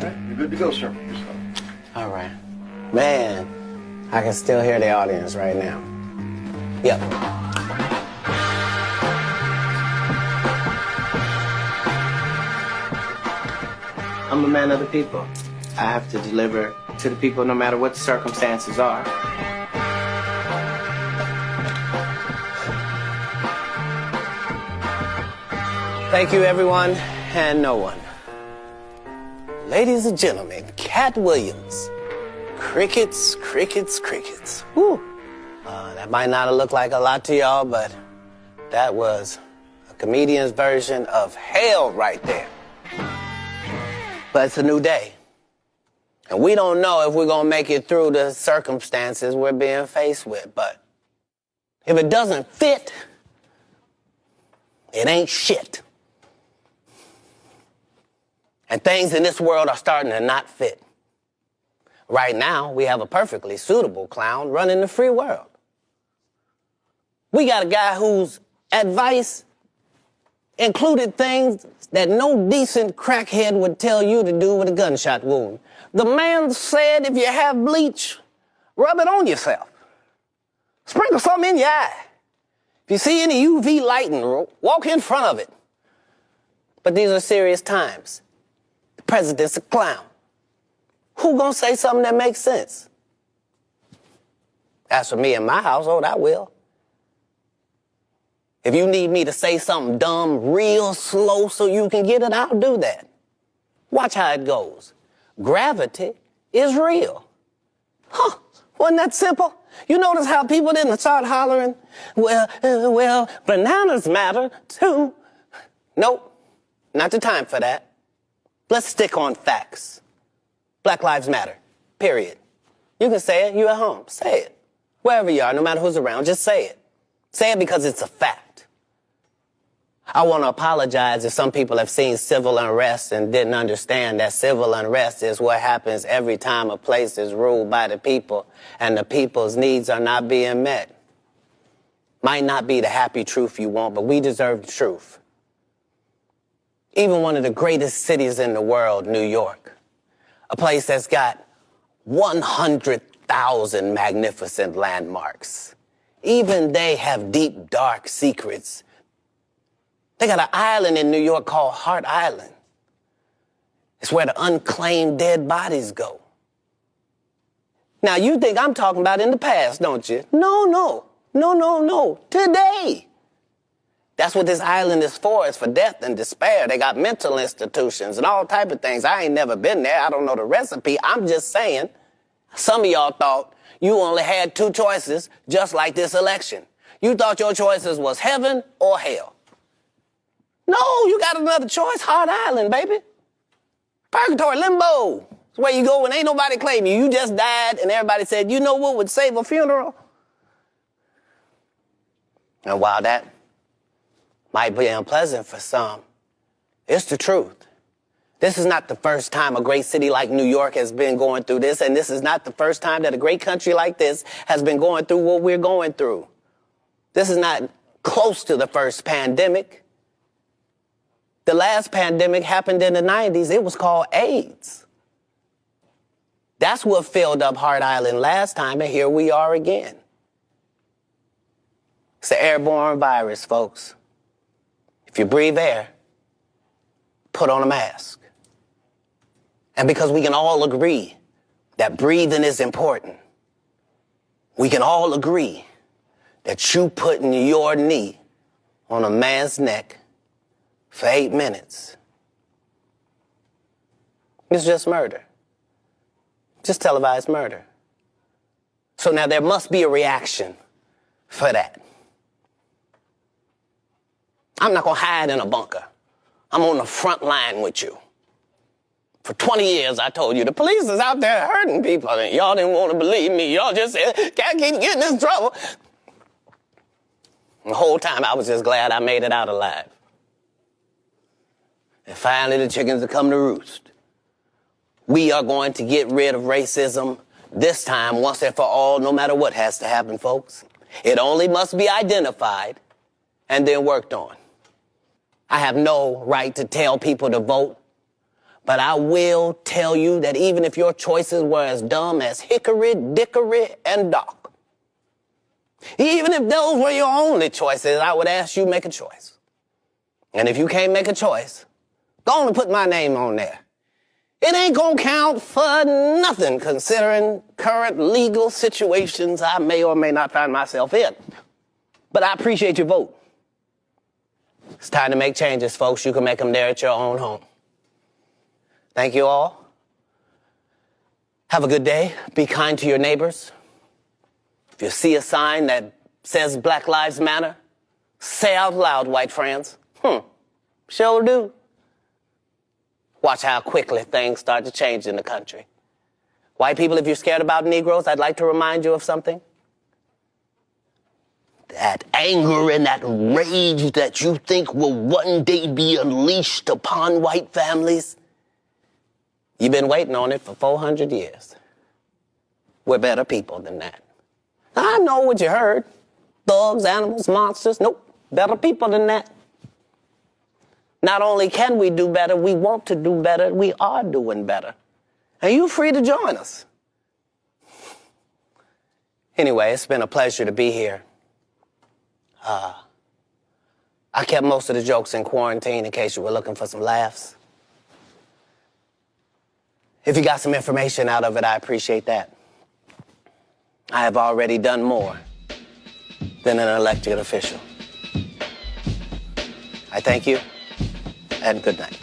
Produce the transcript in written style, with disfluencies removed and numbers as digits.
Okay, you're good to go, sir. All right. Man, I can still hear the audience right now. Yep. I'm a man of the people. I have to deliver to the people no matter what the circumstances are. Thank you, everyone, and no one. Ladies and gentlemen, Cat Williams. Crickets, crickets, crickets. Whew. That might not have looked like a lot to y'all, but that was a comedian's version of hell right there. But it's a new day. And we don't know if we're going to make it through the circumstances we're being faced with. But if it doesn't fit, it ain't shit. And things in this world are starting to not fit. Right now, we have a perfectly suitable clown running the free world. We got a guy whose advice included things that no decent crackhead would tell you to do with a gunshot wound. The man said if you have bleach, rub it on yourself. Sprinkle something in your eye. If you see any UV lighting, walk in front of it. But these are serious times. The president's a clown. Who gonna say something that makes sense? As for me and my household, I will. If you need me to say something dumb real slow so you can get it, I'll do that. Watch how it goes. Gravity is real. Huh, wasn't that simple? You notice how people didn't start hollering, well, bananas matter too. Nope, not the time for that. Let's stick on facts. Black lives matter, period. You can say it, you at home, say it. Wherever you are, no matter who's around, just say it. Say it because it's a fact. I want to apologize if some people have seen civil unrest and didn't understand that civil unrest is what happens every time a place is ruled by the people and the people's needs are not being met. Might not be the happy truth you want, but we deserve the truth. Even one of the greatest cities in the world, New York, a place that's got 100,000 magnificent landmarks. Even they have deep, dark secrets. They got an island in New York called Hart Island. It's where the unclaimed dead bodies go. Now, you think I'm talking about in the past, don't you? No. Today. That's what this island is for. It's for death and despair. They got mental institutions and all type of things. I ain't never been there. I don't know the recipe. I'm just saying, some of y'all thought you only had two choices, just like this election. You thought your choices was heaven or hell. No, you got another choice, Hart Island, baby. Purgatory, limbo. It's where you go when ain't nobody claim you. You just died and everybody said, you know what would save a funeral? And while that might be unpleasant for some, it's the truth. This is not the first time a great city like New York has been going through this, and this is not the first time that a great country like this has been going through what we're going through. This is not close to the first pandemic. The last pandemic happened in the 90s. It was called AIDS. That's what filled up Hart Island last time, and here we are again. It's an airborne virus, folks. If you breathe air, put on a mask. And because we can all agree that breathing is important, we can all agree that you putting your knee on a man's neck for 8 minutes, it's just murder. Just televised murder. So now there must be a reaction for that. I'm not going to hide in a bunker. I'm on the front line with you. For 20 years, I told you, the police is out there hurting people, and y'all didn't want to believe me. Y'all just said, can't keep getting in trouble. The whole time, I was just glad I made it out alive. And finally, the chickens have come to roost. We are going to get rid of racism this time, once and for all, no matter what has to happen, folks. It only must be identified and then worked on. I have no right to tell people to vote, But I will tell you that even if your choices were as dumb as hickory, dickory, and dock, even if those were your only choices, I would ask you make a choice. And if you can't make a choice, go on and put my name on there. It ain't gonna count for nothing considering current legal situations I may or may not find myself in. But I appreciate your vote. It's time to make changes, folks. You can make them there at your own home. Thank you all. Have a good day. Be kind to your neighbors. If you see a sign that says Black Lives Matter, say out loud, white friends. Sure do. Watch how quickly things start to change in the country. White people, if you're scared about Negroes, I'd like to remind you of something. That anger and that rage that you think will one day be unleashed upon white families, you've been waiting on it for 400 years. We're better people than that. I know what you heard. Thugs, animals, monsters. Nope. Better people than that. Not only can we do better, we want to do better. We are doing better. And you're free to join us. Anyway, it's been a pleasure to be here. I kept most of the jokes in quarantine in case you were looking for some laughs. If you got some information out of it, I appreciate that. I have already done more than an elected official. I thank you, and good night.